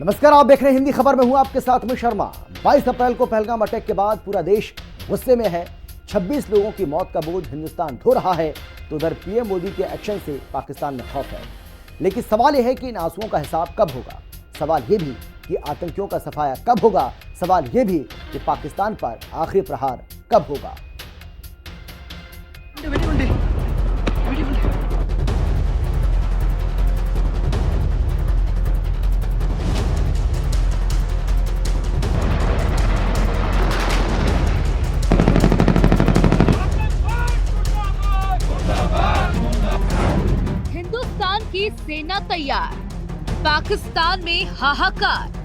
नमस्कार, आप देख रहे हैं हिंदी खबर में हूं आपके साथ में शर्मा। 22 अप्रैल को पहलगाम अटैक के बाद पूरा देश गुस्से में है। 26 लोगों की मौत का बोझ हिंदुस्तान ढो रहा है, तो उधर पीएम मोदी के एक्शन से पाकिस्तान में खौफ है। लेकिन सवाल यह है कि इन आंसुओं का हिसाब कब होगा। सवाल यह भी कि आतंकियों का सफाया कब होगा। सवाल यह भी कि पाकिस्तान पर आखिरी प्रहार कब होगा। हिंदुस्तान की सेना तैयार, पाकिस्तान में हाहाकार।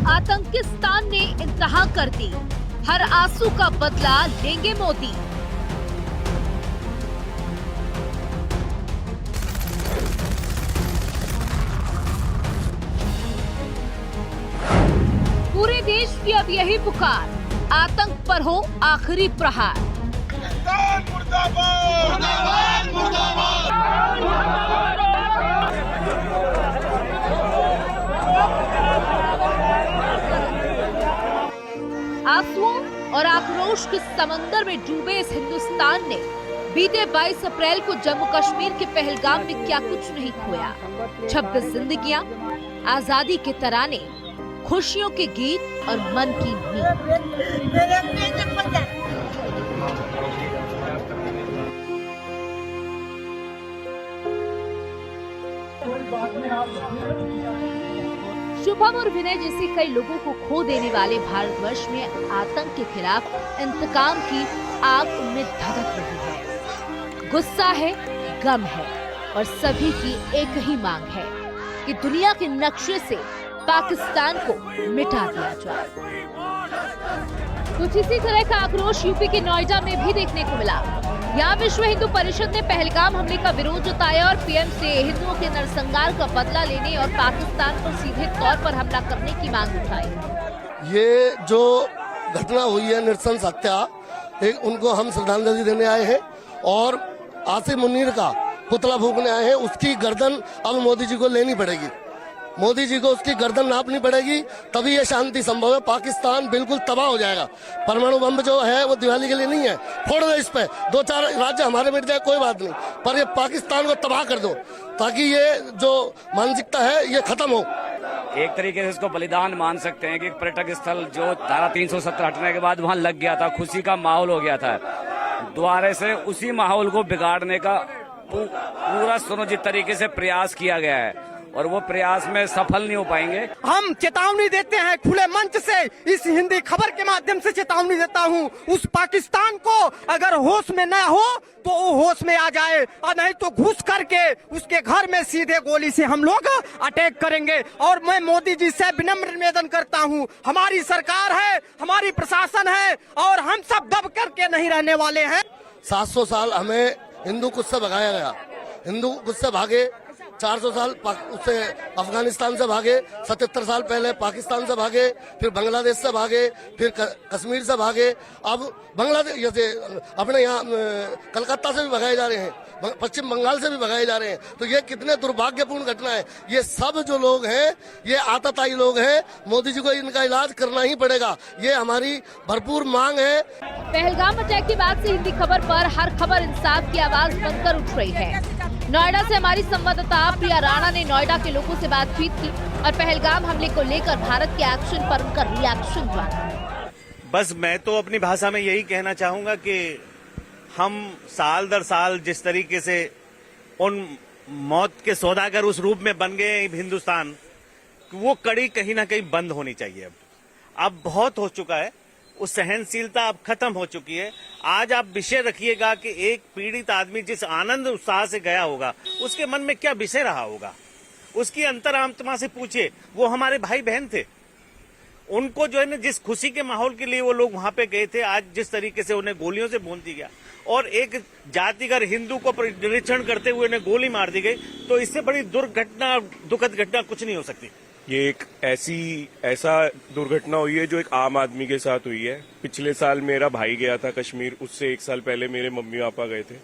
आतंकिस्तान ने इंतहा कर दी, हर आंसू का बदला लेंगे मोदी। पूरे देश की अब यही पुकार, आतंक पर हो आखिरी प्रहार। आंसुओं और आक्रोश के समंदर में डूबे इस हिंदुस्तान ने बीते 22 अप्रैल को जम्मू कश्मीर के पहलगाम में क्या कुछ नहीं खोया। 26 जिंदगियां, आजादी के तराने, खुशियों के गीत और मन की नींद। शुभम और विनय जैसे कई लोगों को खो देने वाले भारतवर्ष में आतंक के खिलाफ इंतकाम की आग उनमें धधक रही है। गुस्सा है, गम है और सभी की एक ही मांग है कि दुनिया के नक्शे से पाकिस्तान को मिटा दिया जाए। कुछ इसी तरह का आक्रोश यूपी के नोएडा में भी देखने को मिला। यहाँ विश्व हिंदू परिषद ने पहलगाम हमले का विरोध जताया और पीएम से हिंदुओं के नरसंहार का बदला लेने और पाकिस्तान पर सीधे तौर पर हमला करने की मांग उठाई। ये जो घटना हुई है नृशंस हत्या, उनको हम श्रद्धांजलि देने आए हैं और आसिम मुनीर का पुतला फूंकने आए हैं। उसकी गर्दन अब मोदी जी को लेनी पड़ेगी। मोदी जी को उसकी गर्दन नापनी पड़ेगी, तभी ये शांति संभव है। पाकिस्तान बिल्कुल तबाह हो जाएगा। परमाणु बम जो है वो दिवाली के लिए नहीं है, फोड़ दो इस पे, 2-4 राज्य हमारे मिट जाए कोई बात नहीं, पर ये पाकिस्तान को तबाह कर दो ताकि ये जो मानसिकता है ये खत्म हो। एक तरीके से इसको बलिदान मान सकते हैं कि पर्यटक स्थल जो धारा 370 हटने के बाद वहाँ लग गया था, खुशी का माहौल हो गया था, दोबारा से उसी माहौल को बिगाड़ने का पूरा सुनियोजित तरीके से प्रयास किया गया है और वो प्रयास में सफल नहीं हो पाएंगे। हम चेतावनी देते हैं खुले मंच से, इस हिंदी खबर के माध्यम से चेतावनी देता हूं, उस पाकिस्तान को अगर होश में न हो तो वो होश में आ जाए, और नहीं तो घुस करके उसके घर में सीधे गोली से हम लोग अटैक करेंगे। और मैं मोदी जी से विनम्र निवेदन करता हूं, हमारी सरकार है, हमारी प्रशासन है और हम सब दब करके नहीं रहने वाले हैं। 700 साल हमें हिंदू कुछ से भगाया गया, हिंदू कुछ से भागे। 400 साल उससे अफगानिस्तान से भागे, 77 साल पहले पाकिस्तान से भागे, फिर बांग्लादेश से भागे, फिर कश्मीर से भागे, अब बांग्लादेश जैसे अपने यहाँ कलकत्ता से भी भगाए जा रहे हैं, पश्चिम बंगाल से भी भगाए जा रहे हैं। तो ये कितने दुर्भाग्यपूर्ण घटना है। ये सब जो लोग हैं ये आतताई लोग हैं। मोदी जी को इनका इलाज करना ही पड़ेगा, ये हमारी भरपूर मांग है। पहलगाम अटैक के बाद से हिंदी खबर पर हर खबर इंसाफ की आवाज बनकर उठ रही है। नोएडा से हमारी संवाददाता प्रिया राणा ने नोएडा के लोगों से बातचीत की और पहलगाम हमले को लेकर भारत के एक्शन पर उनका रिएक्शन जाना। बस मैं तो अपनी भाषा में यही कहना चाहूंगा कि हम साल दर साल जिस तरीके से उन मौत के सौदागर उस रूप में बन गए हिंदुस्तान, वो कड़ी कहीं ना कहीं बंद होनी चाहिए। अब बहुत हो चुका है, वो सहनशीलता अब खत्म हो चुकी है। आज आप विषय रखिएगा कि एक पीड़ित आदमी जिस आनंद उत्साह से गया होगा उसके मन में क्या विषय रहा होगा, उसकी अंतरात्मा से पूछिए। वो हमारे भाई बहन थे, उनको जो है ना जिस खुशी के माहौल के लिए वो लोग वहां पे गए थे, आज जिस तरीके से उन्हें गोलियों से भून दिया गया और एक जातिगत हिंदू को निरीक्षण करते हुए उन्हें गोली मार दी गई, तो इससे बड़ी दुर्घटना, दुखद घटना कुछ नहीं हो सकती। ये एक ऐसा दुर्घटना हुई है जो एक आम आदमी के साथ हुई है। पिछले साल मेरा भाई गया था कश्मीर, उससे 1 साल पहले मेरे मम्मी पापा गए थे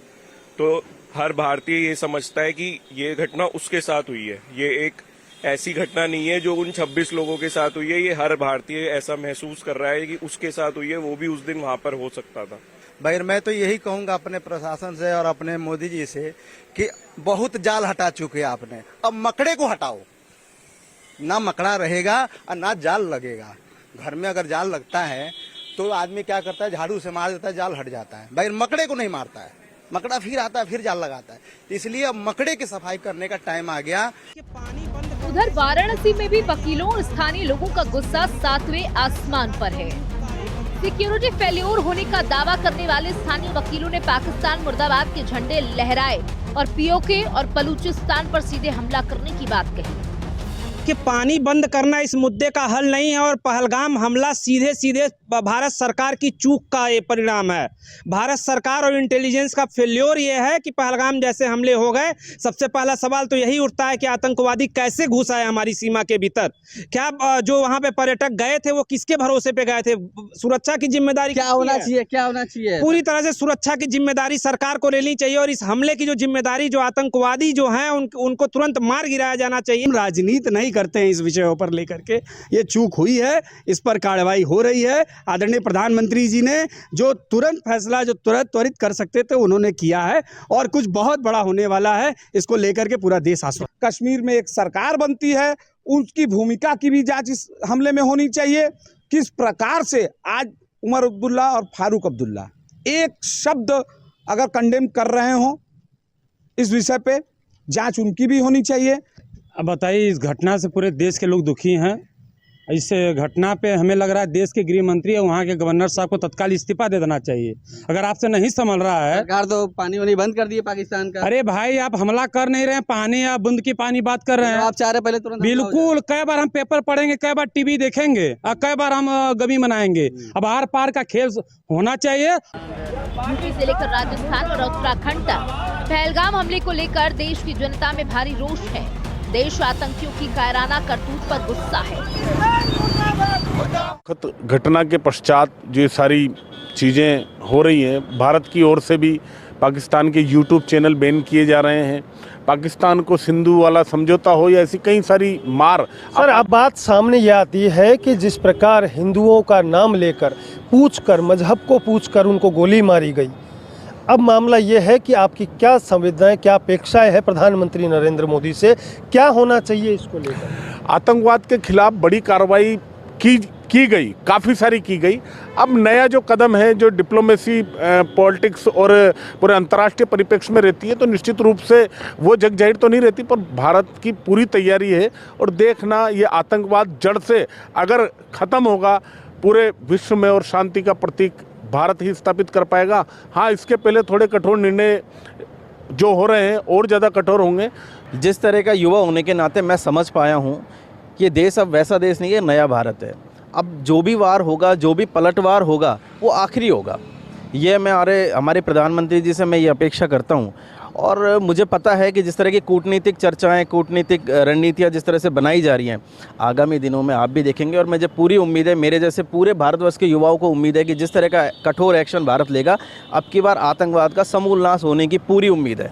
तो हर भारतीय ये समझता है कि ये घटना उसके साथ हुई है। ये एक ऐसी घटना नहीं है जो उन 26 लोगों के साथ हुई है। ये हर भारतीय ऐसा महसूस कर रहा है कि उसके साथ हुई है, वो भी उस दिन वहां पर हो सकता था। भाई मैं तो यही कहूंगा अपने प्रशासन से और अपने मोदी जी से कि बहुत जाल हटा चुके हैं आपने, अब मकड़े को हटाओ। ना मकड़ा रहेगा और ना जाल लगेगा। घर में अगर जाल लगता है तो आदमी क्या करता है, झाड़ू से मार देता है, जाल हट जाता है। भाई मकड़े को नहीं मारता है, मकड़ा फिर आता है, फिर जाल लगाता है। इसलिए अब मकड़े की सफाई करने का टाइम आ गया। उधर वाराणसी में भी वकीलों और स्थानीय लोगों का गुस्सा 7वें आसमान पर है। सिक्योरिटी फेल्योर होने का दावा करने वाले स्थानीय वकीलों ने पाकिस्तान मुर्दाबाद के झंडे लहराए और पीओके और बलूचिस्तान पर सीधे हमला करने की बात कही कि पानी बंद करना इस मुद्दे का हल नहीं है और पहलगाम हमला सीधे सीधे भारत सरकार की चूक का ये परिणाम है। भारत सरकार और इंटेलिजेंस का फेल्योर ये है कि पहलगाम जैसे हमले हो गए। सबसे पहला सवाल तो यही उठता है कि आतंकवादी कैसे घुस आए हमारी सीमा के भीतर। क्या जो वहां पे पर्यटक गए थे वो किसके भरोसे पे गए थे? सुरक्षा की जिम्मेदारी क्या होना चाहिए? पूरी तरह से सुरक्षा की जिम्मेदारी सरकार को लेनी चाहिए और इस हमले की जो जिम्मेदारी जो आतंकवादी जो है उनको तुरंत मार गिराया जाना चाहिए। राजनीति नहीं करते हैं इस विषयों पर लेकर के, ये चूक हुई है, इस पर कार्रवाई हो रही है। आदरणीय प्रधानमंत्री जी ने जो तुरंत फैसला जो त्वरित कर सकते थे उन्होंने किया है और कुछ बहुत बड़ा होने वाला है। इसको लेकर के पूरा देश आश्वस्त। कश्मीर में एक सरकार बनती है, उसकी भूमिका की भी जांच इस हमले में होनी चाहिए। किस प्रकार से आज उमर अब्दुल्ला और फारूक अब्दुल्ला एक शब्द अगर कंडेम कर रहे हो इस विषय पे, जांच उनकी भी होनी चाहिए। अब बताइए, इस घटना से पूरे देश के लोग दुखी हैं। इस घटना पे हमें लग रहा है देश के गृह मंत्री और वहाँ के गवर्नर साहब को तत्काल इस्तीफा दे देना चाहिए। अगर आपसे नहीं संभल रहा है, सरकार तो पानी वानी बंद कर दिए पाकिस्तान का। अरे भाई आप हमला कर नहीं रहे हैं, पानी या बूंद की पानी बात कर रहे हैं। आप चाह रहे पहले तुरंत बिल्कुल, कई बार हम पेपर पढ़ेंगे, कई बार टीवी देखेंगे और कई बार हम गमी मनाएंगे। अब आर पार का खेल होना चाहिए। यूपी से लेकर राजस्थान और उत्तराखंड तक पहलगाम हमले को लेकर देश की जनता में भारी रोष है। देश आतंकियों की कायराना करतूत पर गुस्सा है। घटना के पश्चात जो सारी चीज़ें हो रही हैं, भारत की ओर से भी पाकिस्तान के यूट्यूब चैनल बैन किए जा रहे हैं। पाकिस्तान को सिंधु वाला समझौता हो या ऐसी कई सारी मार। सर अब बात सामने ये आती है कि जिस प्रकार हिंदुओं का नाम लेकर पूछकर, मजहब को पूछकर उनको गोली मारी गई, अब मामला ये है कि आपकी क्या संवेदनाएं, क्या अपेक्षाएं है प्रधानमंत्री नरेंद्र मोदी से, क्या होना चाहिए इसको लेकर? आतंकवाद के खिलाफ बड़ी कार्रवाई की गई, काफ़ी सारी की गई। अब नया जो कदम है, जो डिप्लोमेसी, पॉलिटिक्स और पूरे अंतर्राष्ट्रीय परिप्रेक्ष्य में रहती है, तो निश्चित रूप से वो जग जाहिर तो नहीं रहती, पर भारत की पूरी तैयारी है। और देखना, ये आतंकवाद जड़ से अगर ख़त्म होगा, पूरे विश्व में और शांति का प्रतीक भारत ही स्थापित कर पाएगा। हाँ, इसके पहले थोड़े कठोर निर्णय जो हो रहे हैं और ज़्यादा कठोर होंगे। जिस तरह का युवा होने के नाते मैं समझ पाया हूँ कि ये देश अब वैसा देश नहीं है, नया भारत है। अब जो भी वार होगा, जो भी पलटवार होगा, वो आखिरी होगा। ये मैं हमारे प्रधानमंत्री जी से मैं ये अपेक्षा करता हूँ। और मुझे पता है कि जिस तरह की कूटनीतिक चर्चाएं, कूटनीतिक रणनीतियां जिस तरह से बनाई जा रही हैं, आगामी दिनों में आप भी देखेंगे। और मुझे पूरी उम्मीद है, मेरे जैसे पूरे भारतवर्ष के युवाओं को उम्मीद है कि जिस तरह का कठोर एक्शन भारत लेगा, अब की बार आतंकवाद का समूल नाश होने की पूरी उम्मीद है।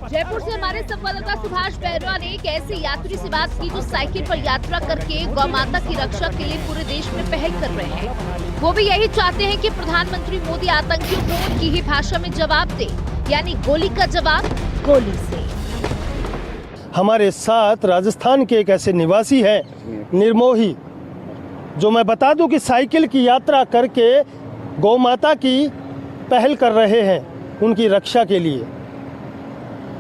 जयपुर से हमारे संवाददाता सुभाष बैरवा ने एक ऐसे यात्री से बात की जो साइकिल पर यात्रा करके गौ माता की रक्षा के लिए पूरे देश में पहल कर रहे हैं। वो भी यही चाहते हैं कि प्रधानमंत्री मोदी आतंकियों को उनकी ही भाषा में जवाब दे, यानी गोली का जवाब गोली से। हमारे साथ राजस्थान के एक ऐसे निवासी हैं, निर्मोही, जो मैं बता दूं कि साइकिल की यात्रा करके गौ माता की पहल कर रहे हैं उनकी रक्षा के लिए।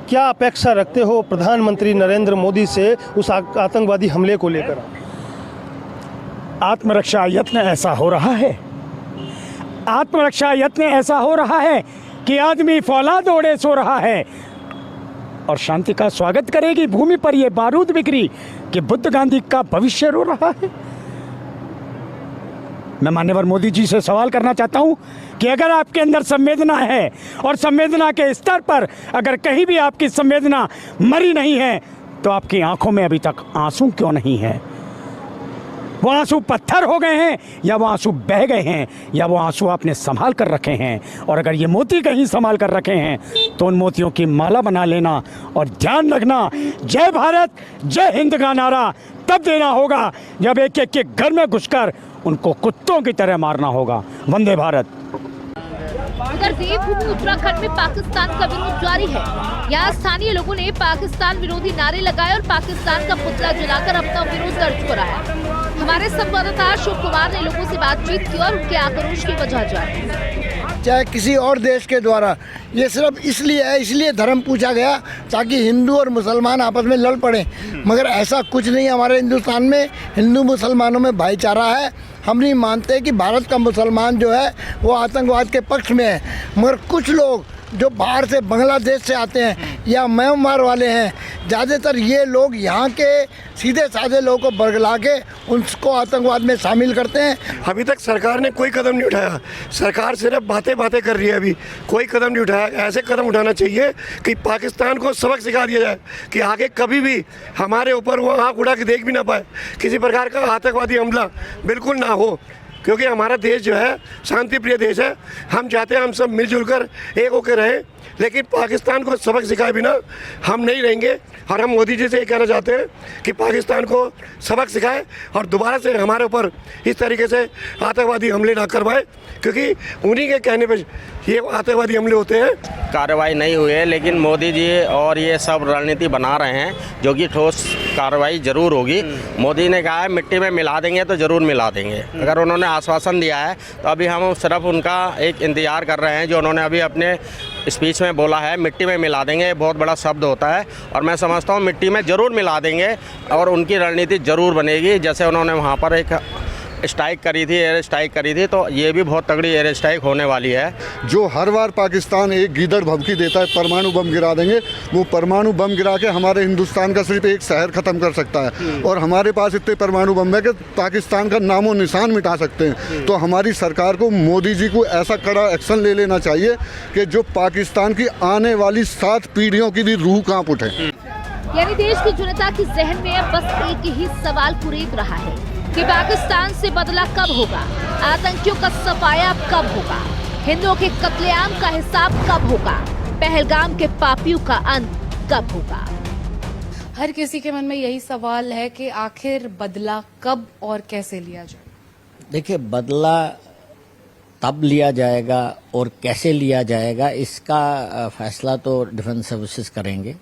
क्या अपेक्षा रखते हो प्रधानमंत्री नरेंद्र मोदी से उस आतंकवादी हमले को लेकर? आत्मरक्षा यत्न ऐसा हो रहा है, आत्मरक्षा यत्न ऐसा हो रहा है कि आदमी फौलाद ओढ़े सो रहा है और शांति का स्वागत करेगी भूमि पर ये बारूद बिखरी कि बुद्ध गांधी का भविष्य रो रहा है। मैं माननीय मोदी जी से सवाल करना चाहता हूं कि अगर आपके अंदर संवेदना है और संवेदना के स्तर पर अगर कहीं भी आपकी संवेदना मरी नहीं है, तो आपकी आंखों में अभी तक आंसू क्यों नहीं है? वो आंसू पत्थर हो गए हैं या वो आंसू बह गए हैं या वो आंसू आपने संभाल कर रखे हैं। और अगर ये मोती कहीं संभाल कर रखे हैं तो उन मोतियों की माला बना लेना और ध्यान रखना, जय भारत जय हिंद का नारा तब देना होगा जब एक एक के घर में घुसकर उनको कुत्तों की तरह मारना होगा। वंदे भारत। उधर देवभूमि उत्तराखंड में पाकिस्तान का विरोध जारी है। यहाँ स्थानीय लोगों ने पाकिस्तान विरोधी नारे लगाए और पाकिस्तान का पुतला जलाकर अपना विरोध दर्ज कराया। हमारे संवाददाता अशोक कुमार ने लोगों से बातचीत की और उनके आक्रोश की वजह जानी। चाहे किसी और देश के द्वारा, ये सिर्फ इसलिए है, इसलिए धर्म पूछा गया ताकि हिंदू और मुसलमान आपस में लड़ पड़े, मगर ऐसा कुछ नहीं। हमारे हिंदुस्तान में हिंदू मुसलमानों में भाईचारा है। हम नहीं मानते कि भारत का मुसलमान जो है वो आतंकवाद के पक्ष में है, मगर कुछ लोग जो बाहर से बांग्लादेश से आते हैं या म्यांमार वाले हैं, ज़्यादातर ये लोग यहाँ के सीधे साधे लोगों को बरगला के उनको आतंकवाद में शामिल करते हैं। अभी तक सरकार ने कोई कदम नहीं उठाया। सरकार सिर्फ बातें कर रही है, अभी कोई कदम नहीं उठाया। ऐसे कदम उठाना चाहिए कि पाकिस्तान को सबक सिखा दिया जाए कि आगे कभी भी हमारे ऊपर वो आँख उड़ा के देख भी ना पाए, किसी प्रकार का आतंकवादी हमला बिल्कुल ना हो, क्योंकि हमारा देश जो है शांति प्रिय देश है। हम चाहते हैं हम सब मिलजुल कर एक होकर रहें, लेकिन पाकिस्तान को सबक सिखाए बिना हम नहीं रहेंगे। और हम मोदी जी से ये कहना चाहते हैं कि पाकिस्तान को सबक सिखाए और दोबारा से हमारे ऊपर इस तरीके से आतंकवादी हमले ना करवाए, क्योंकि उन्हीं के कहने पर ये आतंकवादी हमले होते हैं। कार्रवाई नहीं हुई है, लेकिन मोदी जी और ये सब रणनीति बना रहे हैं जो कि ठोस कार्रवाई जरूर होगी। मोदी ने कहा है मिट्टी में मिला देंगे तो ज़रूर मिला देंगे। अगर उन्होंने आश्वासन दिया है तो अभी हम सिर्फ उनका एक इंतज़ार कर रहे हैं। जो उन्होंने अभी अपने स्पीच में बोला है मिट्टी में मिला देंगे, बहुत बड़ा शब्द होता है और मैं समझता हूँ मिट्टी में ज़रूर मिला देंगे और उनकी रणनीति ज़रूर बनेगी। जैसे उन्होंने वहाँ पर एक स्ट्राइक करी थी, एयर स्ट्राइक करी थी, तो ये भी बहुत तगड़ी एयर स्ट्राइक होने वाली है। जो हर बार पाकिस्तान एक गीदड़ धमकी देता है परमाणु बम गिरा देंगे, वो परमाणु बम गिरा के हमारे हिंदुस्तान का सिर्फ एक शहर ख़त्म कर सकता है और हमारे पास इतने परमाणु बम है कि पाकिस्तान का नामो निशान मिटा सकते हैं। तो हमारी सरकार को, मोदी जी को ऐसा कड़ा एक्शन ले लेना चाहिए कि जो पाकिस्तान की आने वाली 7 पीढ़ियों की भी रूह कांप उठे। यानी देश की जनता की जहन में अब बस एक ही सवाल कुरेद रहा है कि पाकिस्तान से बदला कब होगा, आतंकियों का सफाया कब होगा, हिंदुओं के कत्लेआम का हिसाब कब होगा, पहलगाम के पापियों का अंत कब होगा। हर किसी के मन में यही सवाल है कि आखिर बदला कब और कैसे लिया जाए। देखिए, बदला तब लिया जाएगा और कैसे लिया जाएगा इसका फैसला तो डिफेंस सर्विसेज करेंगे।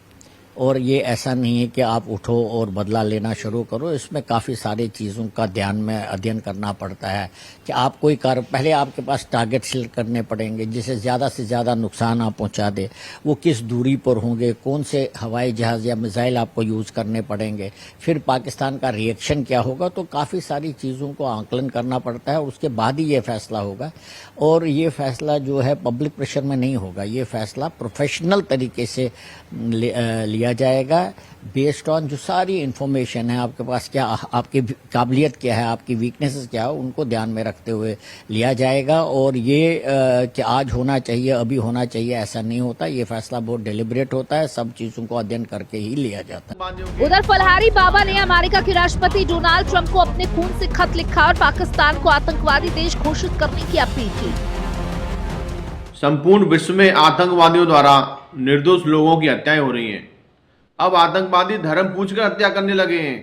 और ये ऐसा नहीं है कि आप उठो और बदला लेना शुरू करो। इसमें काफ़ी सारी चीज़ों का ध्यान में अध्ययन करना पड़ता है कि आप कोई पहले आपके पास टारगेट सिलेक्ट करने पड़ेंगे जिसे ज़्यादा से ज़्यादा नुकसान आप पहुंचा दे। वो किस दूरी पर होंगे, कौन से हवाई जहाज़ या मिसाइल आपको यूज़ करने पड़ेंगे, फिर पाकिस्तान का रिएक्शन क्या होगा। तो काफ़ी सारी चीज़ों को आंकलन करना पड़ता है और उसके बाद ही ये फैसला होगा। और ये फैसला जो है पब्लिक प्रेशर में नहीं होगा, ये फैसला प्रोफेशनल तरीके से लिया जाएगा बेस्ड ऑन जो सारी इन्फॉर्मेशन है आपके पास, क्या आपकी काबिलियत क्या है, आपकी वीकनेसेस क्या है, उनको ध्यान में रखते हुए लिया जाएगा। और ये कि आज होना चाहिए, अभी होना चाहिए, ऐसा नहीं होता। ये फैसला बहुत डेलिब्रेट होता है, सब चीज़ों को अध्ययन करके ही लिया जाता है। उधर फलहारी बाबा ने अमेरिका के राष्ट्रपति डोनाल्ड ट्रंप को अपने खून से खत लिखा और पाकिस्तान को आतंकवादी देश घोषित करने की अपील की। संपूर्ण विश्व में आतंकवादियों द्वारा निर्दोष लोगों की हत्याएं हो रही हैं। अब आतंकवादी धर्म पूछकर हत्या करने लगे हैं।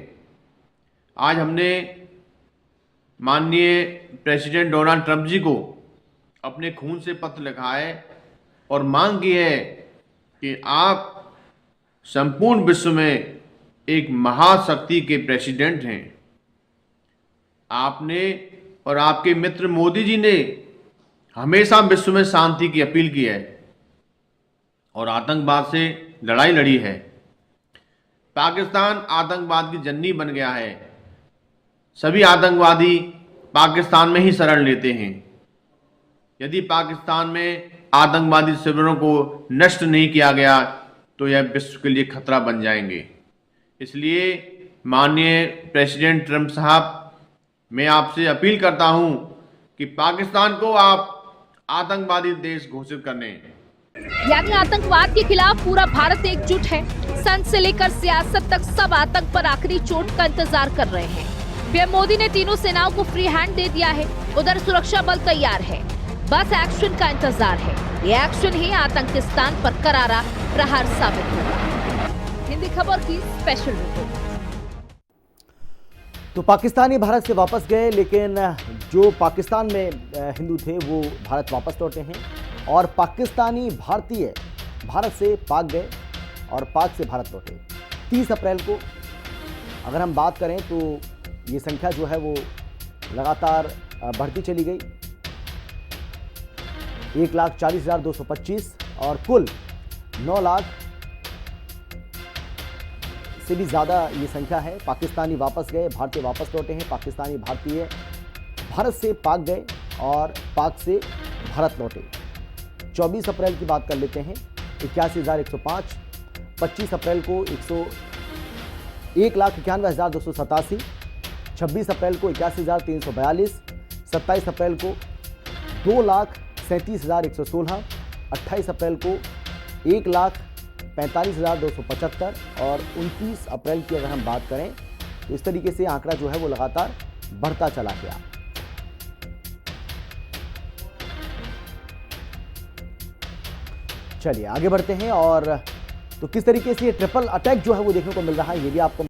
आज हमने माननीय प्रेसिडेंट डोनाल्ड ट्रंप जी को अपने खून से पत्र लिखा है और मांग की है कि आप संपूर्ण विश्व में एक महाशक्ति के प्रेसिडेंट हैं। आपने और आपके मित्र मोदी जी ने हमेशा विश्व में शांति की अपील की है और आतंकवाद से लड़ाई लड़ी है। पाकिस्तान आतंकवाद की जन्नी बन गया है। सभी आतंकवादी पाकिस्तान में ही शरण लेते हैं। यदि पाकिस्तान में आतंकवादी शिविरों को नष्ट नहीं किया गया तो यह विश्व के लिए खतरा बन जाएंगे। इसलिए माननीय प्रेसिडेंट ट्रंप साहब, मैं आपसे अपील करता हूं कि पाकिस्तान को आप आतंकवादी देश घोषित करने। यानी आतंकवाद के खिलाफ पूरा भारत एकजुट है। संत से लेकर सियासत तक सब आतंक पर आखिरी चोट का इंतजार कर रहे हैं। पीएम मोदी ने तीनों सेनाओं को फ्री हैंड दे दिया है। उधर सुरक्षा बल तैयार है, बस एक्शन का इंतजार है। ये एक्शन ही आतंकिस्तान पर करारा प्रहार साबित होगा। हिंदी खबर की स्पेशल रिपोर्ट। तो पाकिस्तानी भारत से वापस गए, लेकिन जो पाकिस्तान में हिंदू थे वो भारत वापस लौटे हैं, और पाकिस्तानी भारतीय भारत से पाक गए और पाक से भारत लौटे। 30 अप्रैल को अगर हम बात करें तो ये संख्या जो है वो लगातार बढ़ती चली गई। 1,40,225 और कुल 9 लाख से भी ज़्यादा ये संख्या है। पाकिस्तानी वापस गए, भारतीय वापस लौटे हैं। पाकिस्तानी भारतीय भारत से पाक गए और पाक से भारत लौटे। 24 अप्रैल की बात कर लेते हैं, 81,105। 25 अप्रैल को 1,91,287। 26 अप्रैल को 81,342। 27 अप्रैल को 2,37,116। 28 अप्रैल को 1,45,275 और 29 अप्रैल की अगर हम बात करें तो इस तरीके से आंकड़ा जो है वो लगातार बढ़ता चला गया। चलिए आगे बढ़ते हैं, और तो किस तरीके से ये ट्रिपल अटैक जो है वो देखने को मिल रहा है, ये भी आपको